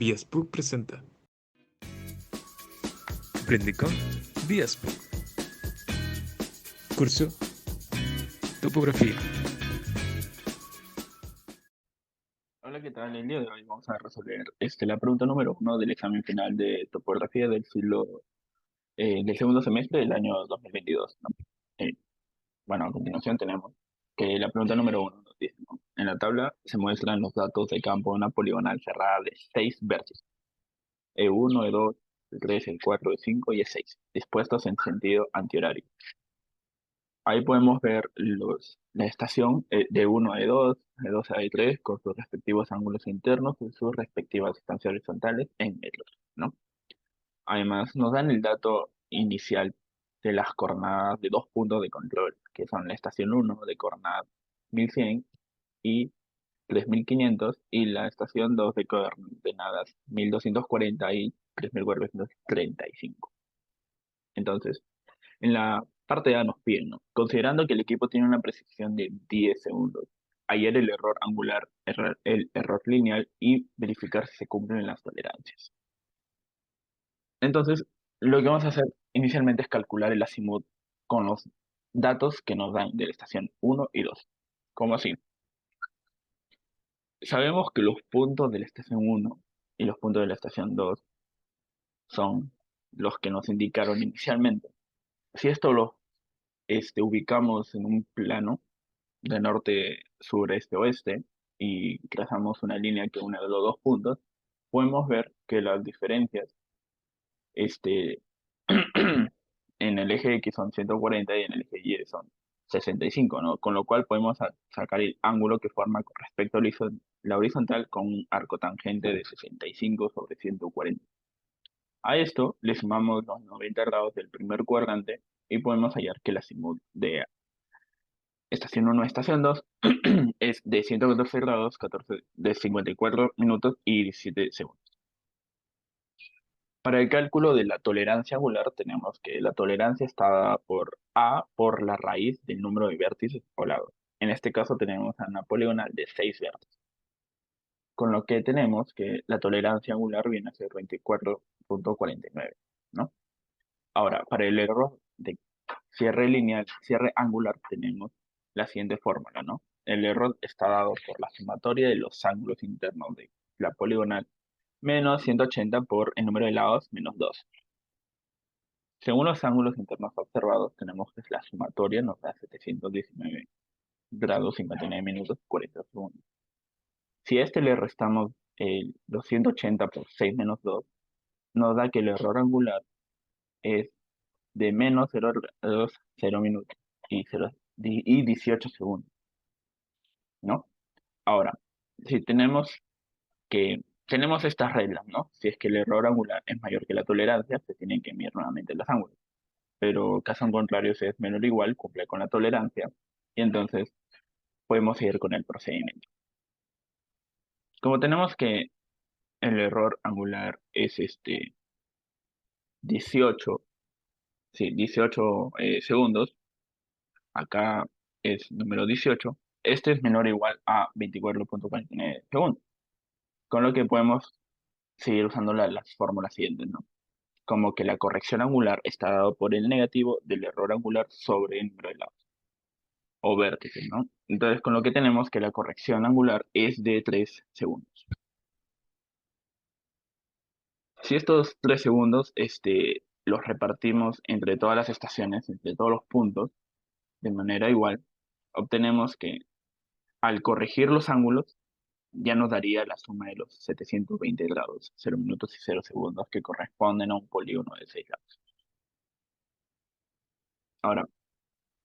Viaspook presenta Aprende con Viaspook. Curso Topografía. Hola, ¿qué tal? El día de hoy vamos a resolver la pregunta número 1 del examen final de topografía del segundo semestre del año 2022, ¿no? Eh, bueno, a continuación tenemos que la pregunta número 1 nos dice, ¿no? En la tabla se muestran los datos de campo de una poligonal cerrada de 6 vértices, E1, E2, E3, E4, E5 y E6, dispuestos en sentido antihorario. Ahí podemos ver la estación de 1 a E2, E2 a E3, con sus respectivos ángulos internos y sus respectivas distancias horizontales en metros, ¿no? Además, nos dan el dato inicial de las coordenadas de dos puntos de control, que son la estación 1 de coordenadas 1100 y 3500, y la estación 2 de coordenadas 1240 y 3435. Entonces, en la parte A nos piden, ¿no? Considerando que el equipo tiene una precisión de 10 segundos, hallar el error angular, el error lineal y verificar si se cumplen las tolerancias. Entonces, lo que vamos a hacer inicialmente es calcular el azimut con los datos que nos dan de la estación 1 y 2. ¿Cómo así? Sabemos que los puntos de la estación 1 y los puntos de la estación 2 son los que nos indicaron inicialmente. Si esto lo ubicamos en un plano, de norte, sur, este, oeste, y trazamos una línea que une los dos puntos, podemos ver que las diferencias este, en el eje X son 140 y en el eje Y son 65, ¿no? Con lo cual podemos sacar el ángulo que forma con respecto a la horizontal con un arco tangente de 65 sobre 140. A esto le sumamos los 90 grados del primer cuadrante y podemos hallar que la azimut de estación 1 a estación 2 es de 114 grados, 14, de 54 minutos y 17 segundos. Para el cálculo de la tolerancia angular tenemos que la tolerancia está dada por A por la raíz del número de vértices o lados. En este caso tenemos a una poligonal de 6 vértices. Con lo que tenemos que la tolerancia angular viene a ser 24,49, ¿no? Ahora, para el error de cierre lineal, cierre angular, tenemos la siguiente fórmula, ¿no? El error está dado por la sumatoria de los ángulos internos de la poligonal menos 180 por el número de lados menos 2. Según los ángulos internos observados, tenemos que la sumatoria nos da 719 grados 59 minutos 40 segundos. Si a este le restamos el 280 por 6 menos 2, nos da que el error angular es de menos 0,0 minutos y 18 segundos, ¿no? Ahora, si tenemos estas reglas, ¿no? Si es que el error angular es mayor que la tolerancia, se tienen que medir nuevamente los ángulos. Pero caso contrario, si es menor o igual, cumple con la tolerancia y entonces podemos seguir con el procedimiento. Como tenemos que el error angular es 18, sí, 18 segundos, acá es número 18, este es menor o igual a 24,49 segundos, con lo que podemos seguir usando las fórmulas siguientes, ¿no? Como que la corrección angular está dado por el negativo del error angular sobre el número de lados o vértices, ¿no? Entonces, con lo que tenemos que la corrección angular es de 3 segundos. Si estos 3 segundos los repartimos entre todas las estaciones, entre todos los puntos, de manera igual, obtenemos que al corregir los ángulos, ya nos daría la suma de los 720 grados, 0 minutos y 0 segundos, que corresponden a un polígono de 6 lados. Ahora,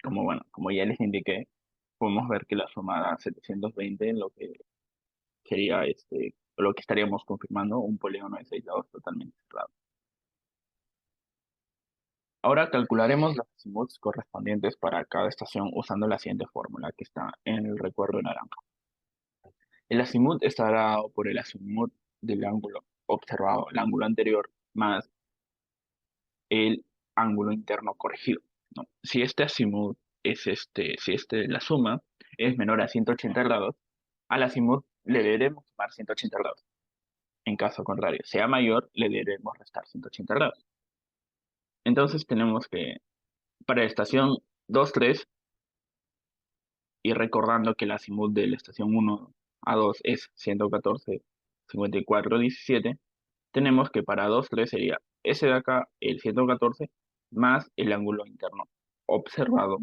como ya les indiqué, podemos ver que la suma da 720, lo que sería lo que estaríamos confirmando, un polígono de 6 lados totalmente cerrado. Ahora calcularemos los azimuts correspondientes para cada estación usando la siguiente fórmula que está en el recuadro naranja. El azimut estará dado por el azimut del ángulo observado, el ángulo anterior, más el ángulo interno corregido, ¿no? Si este azimut es la suma es menor a 180 grados, al azimut le deberemos sumar 180 grados. En caso contrario, sea mayor, le debemos restar 180 grados. Entonces tenemos que, para la estación 2 3 y recordando que el azimut de la estación 1 a 2 es 114, 54, 17, tenemos que para 2 3 sería ese de acá, el 114, más el ángulo interno observado,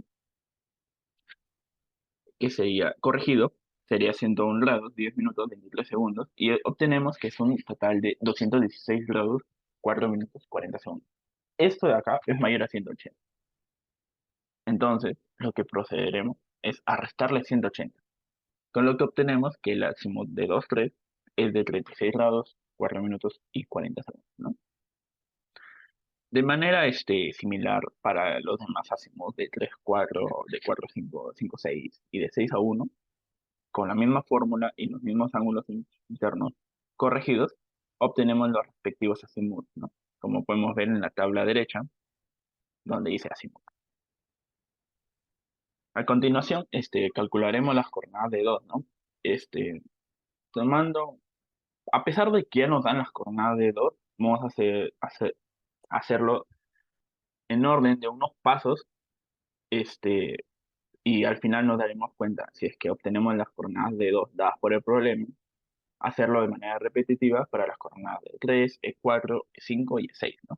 que sería corregido, sería 101 grados, 10 minutos, 23 segundos, y obtenemos que es un total de 216 grados, 4 minutos, 40 segundos. Esto de acá es mayor a 180. Entonces, lo que procederemos es a restarle 180, con lo que obtenemos que el azimut de 2 3 es de 36 grados, 4 minutos y 40 segundos, ¿no? De manera similar para los demás azimuts de 3 4 de 4 5 5 6 y de 6 a 1, con la misma fórmula y los mismos ángulos internos corregidos, obtenemos los respectivos azimuts, ¿no? Como podemos ver en la tabla derecha, donde dice azimut. A continuación, calcularemos las coordenadas de 2, ¿no? Tomando, a pesar de que ya nos dan las coordenadas de 2, vamos a hacerlo en orden de unos pasos, este, y al final nos daremos cuenta, si es que obtenemos las coordenadas de 2 dadas por el problema, hacerlo de manera repetitiva para las coordenadas de 3, E4, E5 y E6, ¿no?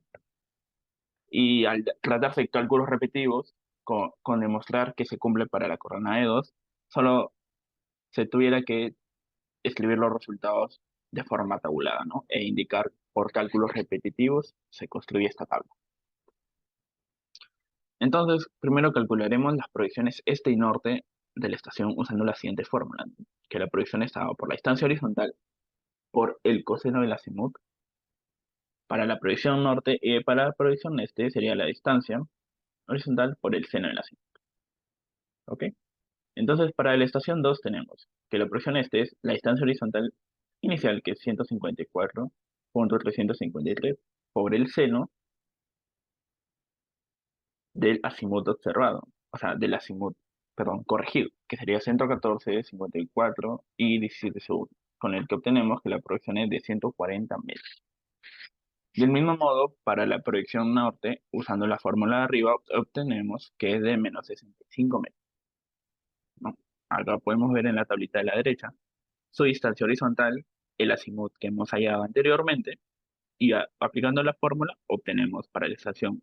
Y al tratarse de cálculos repetitivos, con demostrar que se cumple para la coordenada de 2, solo se tuviera que escribir los resultados de forma tabulada, ¿no? E indicar por cálculos repetitivos se construye esta tabla. Entonces, primero calcularemos las proyecciones este y norte de la estación usando la siguiente fórmula, que la proyección está dada por la distancia horizontal por el coseno del azimut para la proyección norte y para la proyección este sería la distancia horizontal por el seno del azimut. ¿Ok? Entonces, para la estación 2 tenemos que la proyección este es la distancia horizontal inicial, que es 154.353 por el seno del azimut observado, o sea, del azimut, perdón, corregido, que sería 114, 54 y 17 segundos, con el que obtenemos que la proyección es de 140 metros. Del mismo modo, para la proyección norte, usando la fórmula de arriba, obtenemos que es de menos 65 metros, ¿no? Acá podemos ver en la tablita de la derecha su distancia horizontal, el azimut que hemos hallado anteriormente, y aplicando la fórmula obtenemos para la estación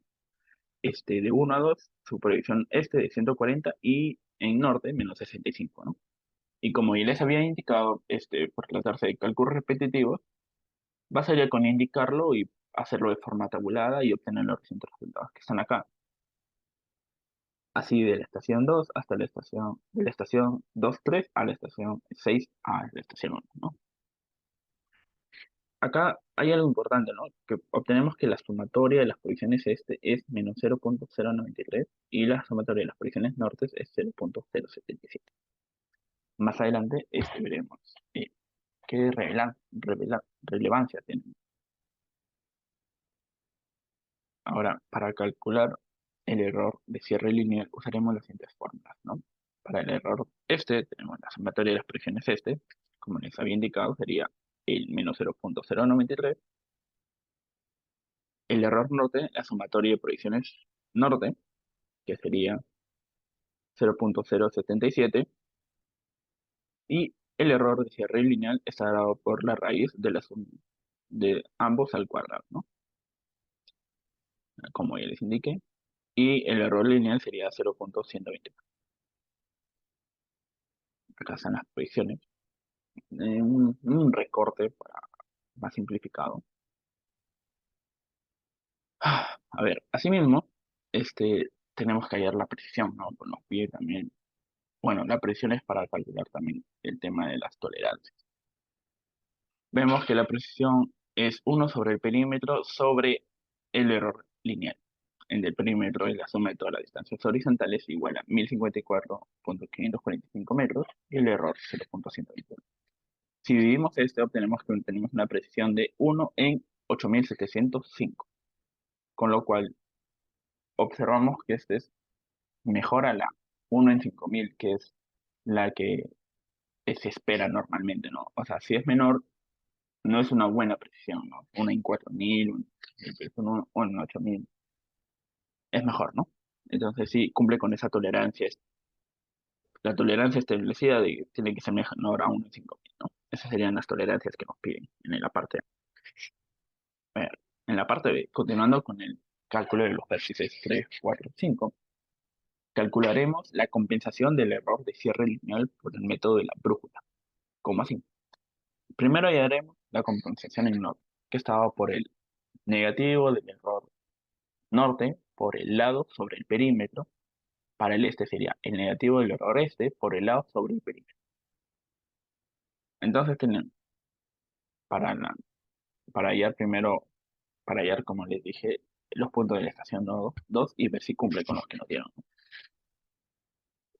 de 1 a 2, su proyección de 140 y en norte menos 65, ¿no? Y como ya les había indicado, por tratarse de cálculos repetitivos, bastaría con indicarlo y hacerlo de forma tabulada y obtener los recientes resultados que están acá. Así de la estación 2 hasta de la estación 2 3 a la estación 6 a la estación 1, ¿no? Acá hay algo importante, ¿no? Que obtenemos que la sumatoria de las posiciones es menos 0.093 y la sumatoria de las posiciones nortes es 0.077. Más adelante veremos qué relevancia tiene. Ahora, para calcular el error de cierre lineal usaremos las siguientes fórmulas, ¿no? Para el error tenemos la sumatoria de las posiciones como les había indicado, sería el menos 0.093. El error norte, la sumatoria de proyecciones norte, que sería 0.077, y el error de cierre lineal está dado por la raíz de la suma de ambos al cuadrado, ¿no? Como ya les indiqué, y el error lineal sería 0.120. Acá están las proyecciones. Un recorte para más simplificado. A ver, asimismo, tenemos que hallar la precisión, ¿no? Con los pies también. Bueno, la precisión es para calcular también el tema de las tolerancias. Vemos que la precisión es 1 sobre el perímetro sobre el error lineal. El del perímetro es la suma de todas las distancias horizontales igual a 1054.545 metros y el error 0.121. Si dividimos obtenemos que tenemos una precisión de 1 en 8705, con lo cual observamos que es mejor a la 1 en 5000, que es la que se espera normalmente, ¿no? O sea, si es menor, no es una buena precisión, ¿no? Una en 4000, una en 8000, es mejor, ¿no? Entonces sí, cumple con esa tolerancia, la tolerancia establecida de tiene que ser menor a 1 en 5000, ¿no? Esas serían las tolerancias que nos piden en la parte A. A ver, en la parte B, continuando con el cálculo de los vértices 3, 4, 5, calcularemos la compensación del error de cierre lineal por el método de la brújula. ¿Cómo así? Primero hallaremos la compensación en norte, que estaba por el negativo del error norte por el lado sobre el perímetro. Para el este sería el negativo del error este por el lado sobre el perímetro. Entonces tenemos para, para hallar primero, para hallar, como les dije, los puntos de la estación 2 y ver si cumple con los que nos dieron.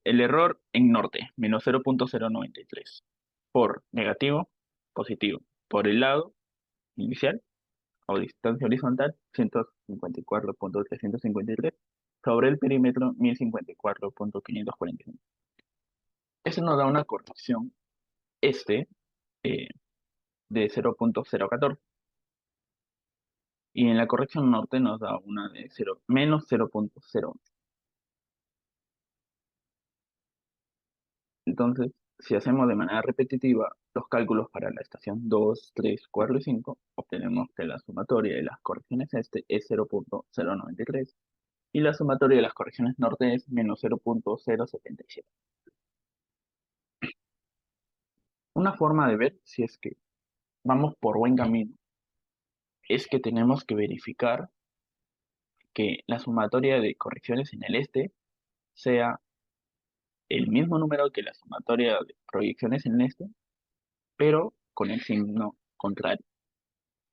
El error en norte, menos 0.093. Por negativo, positivo. Por el lado inicial o distancia horizontal, 154.353. Sobre el perímetro, 1054.545. Eso nos da una corrección eh, de 0.014. Y en la corrección norte nos da una de menos 0.01. Entonces, si hacemos de manera repetitiva los cálculos para la estación 2, 3, 4 y 5, obtenemos que la sumatoria de las correcciones este es 0.093 y la sumatoria de las correcciones norte es menos 0.077. Una forma de ver si es que vamos por buen camino es que tenemos que verificar que la sumatoria de correcciones en el este sea el mismo número que la sumatoria de proyecciones en el este, pero con el signo contrario.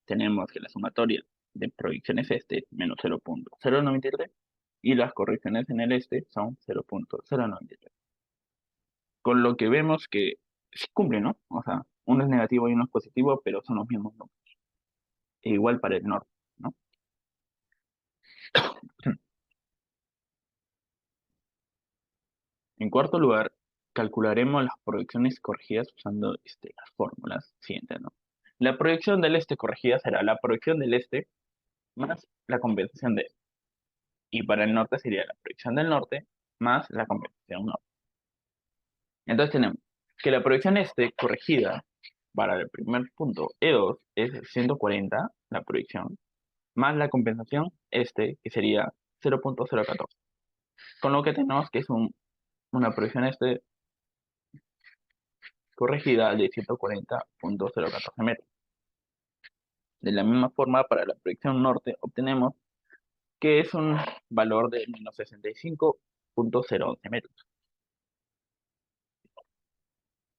Tenemos que la sumatoria de proyecciones este es menos 0.093 y las correcciones en el este son 0.093. Con lo que vemos que sí cumple, ¿no? O sea, uno es negativo y uno es positivo, pero son los mismos números. E igual para el norte, ¿no? En cuarto lugar, calcularemos las proyecciones corregidas usando las fórmulas siguientes, ¿no? La proyección del este corregida será la proyección del este más la compensación de este. Y para el norte sería la proyección del norte más la compensación norte. Entonces tenemos que la proyección este corregida para el primer punto E2 es 140, la proyección, más la compensación este, que sería 0.014. Con lo que tenemos que es una proyección este corregida de 140.014 metros. De la misma forma, para la proyección norte obtenemos que es un valor de menos 65.011 metros.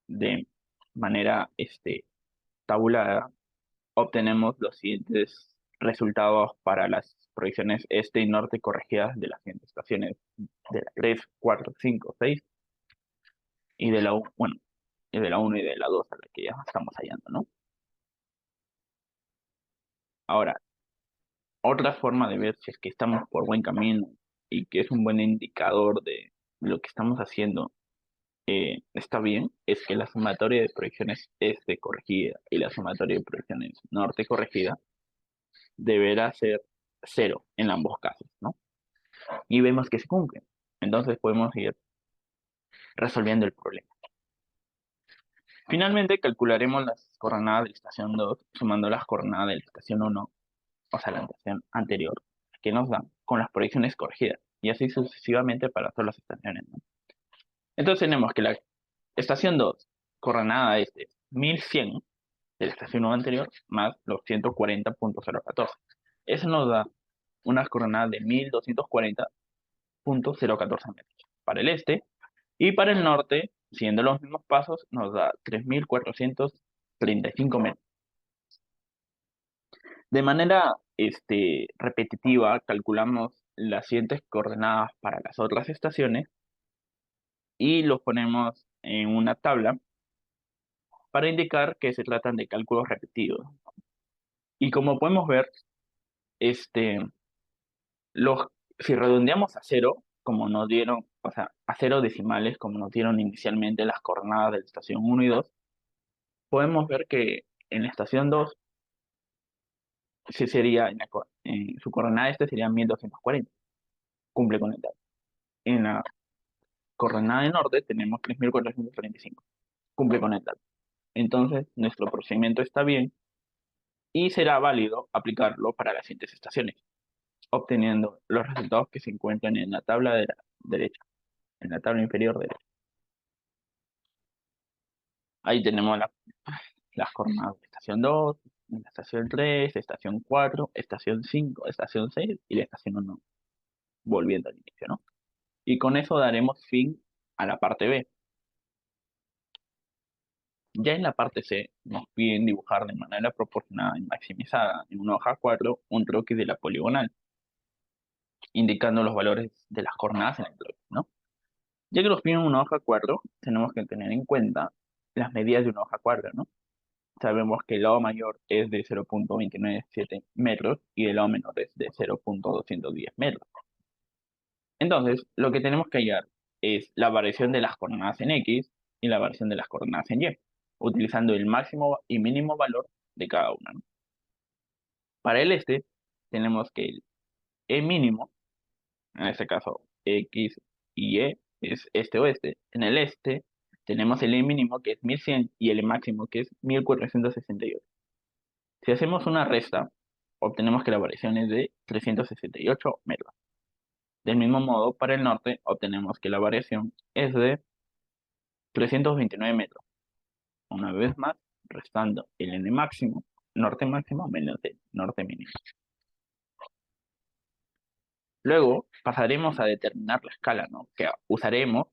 De manera tabulada, obtenemos los siguientes resultados para las proyecciones este y norte corregidas de las siguientes estaciones de la 3, 4, 5, 6 y de la 1, bueno, y de la 1 y de la 2 a la que ya estamos hallando, ¿no? Ahora, otra forma de ver si es que estamos por buen camino y que es un buen indicador de lo que estamos haciendo está bien, es que la sumatoria de proyecciones este corregida y la sumatoria de proyecciones norte corregida deberá ser cero en ambos casos, ¿no? Y vemos que se cumple. Entonces podemos ir resolviendo el problema. Finalmente calcularemos las coordenadas de la estación 2 sumando las coordenadas de la estación 1, o sea, la estación anterior, que nos dan con las proyecciones corregidas, y así sucesivamente para todas las estaciones, ¿no? Entonces tenemos que la estación 2, coordenada este, 1100 de la estación 1 anterior, más los 140.014. Eso nos da unas coordenadas de 1240.014 metros para el este, y para el norte, siguiendo los mismos pasos, nos da 3435 metros. De manera repetitiva, calculamos las siguientes coordenadas para las otras estaciones y los ponemos en una tabla para indicar que se tratan de cálculos repetidos. Y como podemos ver, este, si redondeamos a cero, como nos dieron, o sea, a cero decimales, como nos dieron inicialmente las coordenadas de la estación 1 y 2, podemos ver que En la estación 2, sí sería, en su coordenada este sería 1240, cumple con el dato. En la coordenada de norte tenemos 3435, cumple con el dato. Entonces, nuestro procedimiento está bien y será válido aplicarlo para las siguientes estaciones, obteniendo los resultados que se encuentran en la tabla de la derecha, en la tabla inferior derecha. Ahí tenemos las coordenadas de estación 2, la estación 3, estación 4, estación 5, estación 6 y la estación 1, volviendo al inicio, ¿no? Y con eso daremos fin a la parte B. Ya en la parte C nos piden dibujar de manera proporcionada y maximizada en una hoja 4 un croquis de la poligonal, indicando los valores de las coordenadas en el croquis, ¿no? Ya que nos piden una hoja 4, tenemos que tener en cuenta las medidas de una hoja 4, ¿no? Sabemos que el lado mayor es de 0,297 metros y el lado menor es de 0,210 metros. Entonces, lo que tenemos que hallar es la variación de las coordenadas en X y la variación de las coordenadas en Y, utilizando el máximo y mínimo valor de cada una, ¿no? Para el este, tenemos que el E mínimo, en este caso X y Y, es este-oeste. En el este, tenemos el E mínimo que es 1100 y el E máximo que es 1468. Si hacemos una resta, obtenemos que la variación es de 368 metros. Del mismo modo, para el norte, obtenemos que la variación es de 329 metros. Una vez más, restando el n máximo, norte máximo menos el norte mínimo. Luego pasaremos a determinar la escala, ¿no?, que usaremos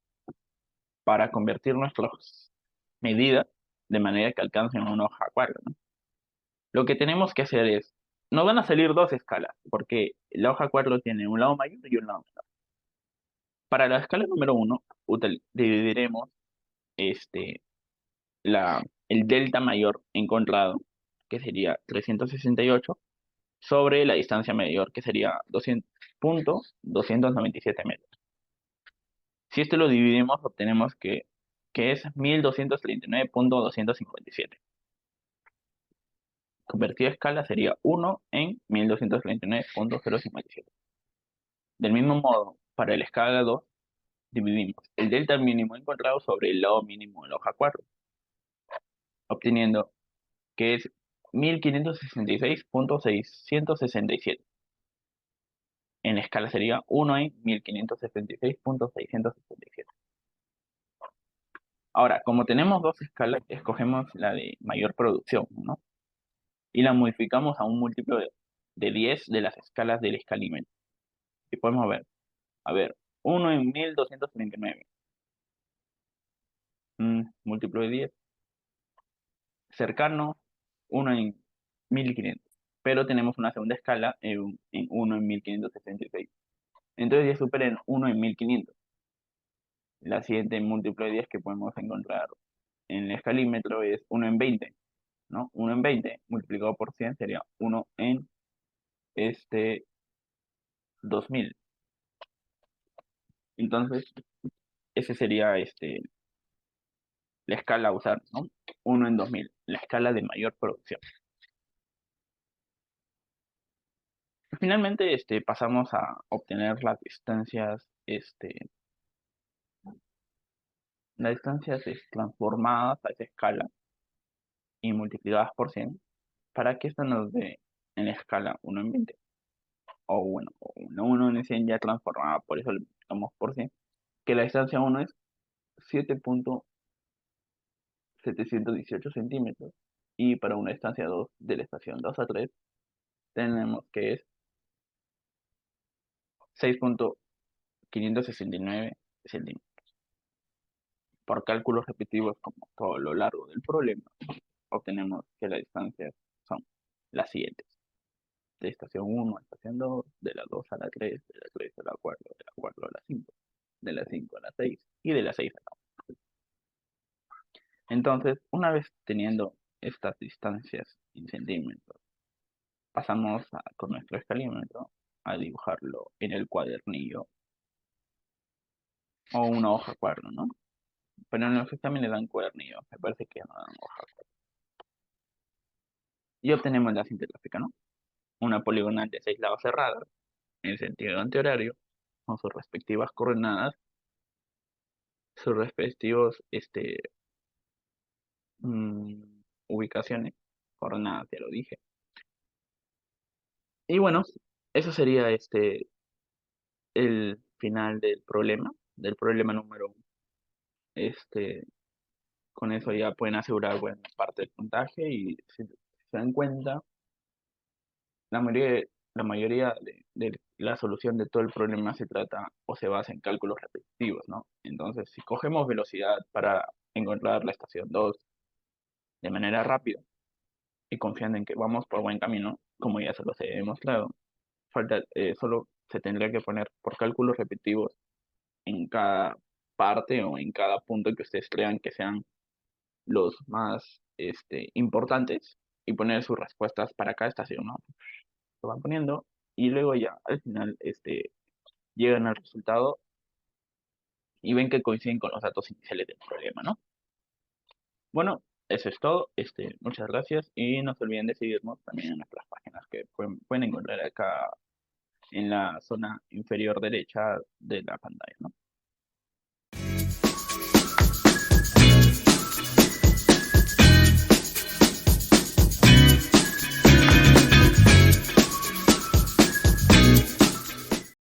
para convertir nuestras medidas de manera que alcancen una hoja cuadro, ¿no? Lo que tenemos que hacer es, nos van a salir dos escalas, porque la hoja 4 tiene un lado mayor y un lado menor. Para la escala número 1, dividiremos este, el delta mayor encontrado, que sería 368, sobre la distancia mayor, que sería 200,297 metros. Si esto lo dividimos, obtenemos que es 1239,257. Convertido a escala sería 1 en 1239,057. Del mismo modo, para la escala 2, dividimos el delta mínimo encontrado sobre el lado mínimo en la hoja 4, obteniendo que es 1566,667. En la escala sería 1 en 1566,667. Ahora, como tenemos dos escalas, escogemos la de mayor producción, ¿no? Y la modificamos a un múltiplo de 10 de las escalas del escalímetro. Y podemos ver, a ver, 1 en 1239, múltiplo de 10, cercano, 1 en 1500. Pero tenemos una segunda escala en 1 en 1566. Entonces ya superen 1 en 1500. La siguiente múltiplo de 10 que podemos encontrar en el escalímetro es 1 en 20, ¿no? 1 en 20 multiplicado por 100 sería 1 en 2000. Entonces, ese sería la escala a usar, ¿no? 1 en 2000, la escala de mayor producción. Finalmente, pasamos a obtener las distancias transformadas a esa escala y multiplicadas por 100 para que esto nos dé en la escala 1 en 20. O bueno, 1 en 100 ya transformada, por eso le multiplicamos por 100, que la distancia 1 es 7,718 centímetros, y para una distancia 2 de la estación 2 a 3 tenemos que es 6,569 centímetros. Por cálculos repetitivos como todo lo largo del problema, obtenemos que las distancias son las siguientes: de estación 1 a estación 2, de la 2 a la 3, de la 3 a la 4, de la 4 a la 5, de la 5 a la 6 y de la 6 a la 1. Entonces, una vez teniendo estas distancias en centímetros, pasamos con nuestro escalímetro a dibujarlo en el cuadernillo o una hoja cuaderno, ¿no? Pero en los exámenes dan cuadernillo, me parece que no dan hoja. y obtenemos la siguiente gráfica, ¿no? Una poligonal de 6 lados cerradas en sentido antihorario, con sus respectivas coordenadas, sus respectivos mm, ubicaciones, coordenadas, ya lo dije. Y bueno, eso sería el final del problema número 1. Este, con eso ya pueden asegurar buena parte del puntaje y si se dan cuenta, la mayoría de la solución de todo el problema se trata o se basa en cálculos repetitivos, ¿no? Entonces, si cogemos velocidad para encontrar la estación 2 de manera rápida y confiando en que vamos por buen camino, como ya se los he demostrado, solo se tendría que poner por cálculos repetitivos en cada parte o en cada punto que ustedes crean que sean los más importantes y poner sus respuestas para cada estación, ¿no? Lo van poniendo y luego ya al final llegan al resultado y ven que coinciden con los datos iniciales del problema, ¿no? Bueno, eso es todo. Muchas gracias y no se olviden de seguirnos también en nuestras páginas que pueden encontrar acá en la zona inferior derecha de la pantalla, ¿no?